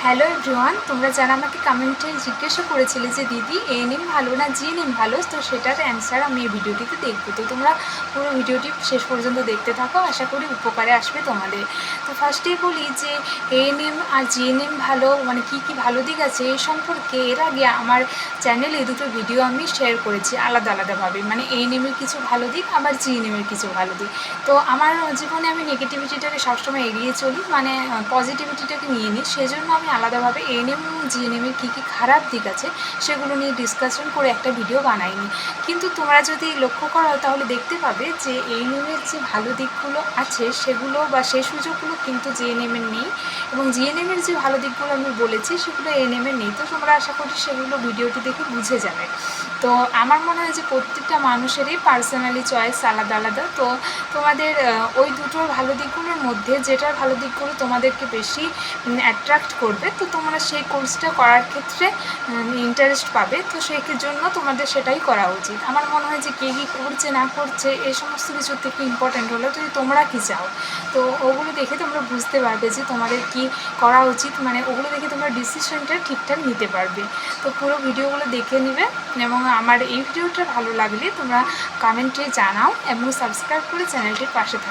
Hello everyone, তোমরা যারা আমাকে কমেন্টে জিজ্ঞাসা করেছিলে যে দিদি এএনএম ভালো না জিএনএম ভালো, তো সেটার অ্যান্সার আমি এই ভিডিওটিতে দেখবো। তো তোমরা পুরো ভিডিওটি শেষ পর্যন্ত দেখতে থাকো, আশা করি উপকারে আসবে তোমাদের। তো ফার্স্টেই বলি যে এএনএম আর জিএনএম ভালো, মানে কী কী ভালো দিক আছে এই সম্পর্কে এর আগে আমার চ্যানেলে দুটো ভিডিও আমি শেয়ার করেছি আলাদা আলাদাভাবে, মানে এএনএমের কিছু ভালো দিক আবার জিএনএমের কিছু ভালো দিক। তো আমার জীবনে আমি নেগেটিভিটিটাকে সবসময় এড়িয়ে চলি, মানে পজিটিভিটিটাকে নিয়ে নিই, সেজন্য আমি আলাদাভাবে এএনএম এবং জিএনএমের কী কী খারাপ দিক আছে সেগুলো নিয়ে ডিসকাশন করে একটা ভিডিও বানাইনি। কিন্তু তোমরা যদি লক্ষ্য করো তাহলে দেখতে পাবে যে এএনএমের যে ভালো দিকগুলো আছে সেগুলো বা সেই সুযোগগুলো কিন্তু জিএনএমের নেই, এবং জিএনএমের যে ভালো দিকগুলো আমি বলেছি সেগুলো এএনএমের নেই। তো তোমরা আশা করি সেগুলো ভিডিওটি দেখে বুঝে যাবে। তো আমার মনে হয় যে প্রত্যেকটা মানুষেরই পার্সোনালি চয়েস আলাদা আলাদা। তো তোমাদের ওই দুটোর ভালো দিকগুলোর মধ্যে যেটার ভালো দিকগুলো তোমাদেরকে বেশি অ্যাট্রাক্ট করবে, তো তোমরা সেই কোর্সটা করার ক্ষেত্রে ইন্টারেস্ট পাবে। তো সেই জন্য তোমাদের সেটাই করা উচিত। আমার মনে হয় যে কে কী করছে না করছে এই সমস্ত কিছুর থেকে ইম্পর্ট্যান্ট হলো যদি তোমরা কী চাও, তো ওগুলো দেখে তোমরা বুঝতে পারবে যে তোমাদের কি করা উচিত, মানে ওগুলো দেখে তোমরা ডিসিশনটা ঠিকঠাক নিতে পারবে। তো পুরো ভিডিওগুলো দেখে নেবে, এবং আমার এই ভিডিওটা ভালো লাগলে তোমরা কমেন্টে জানাও এবং সাবস্ক্রাইব করে চ্যানেলটির পাশে থাকো।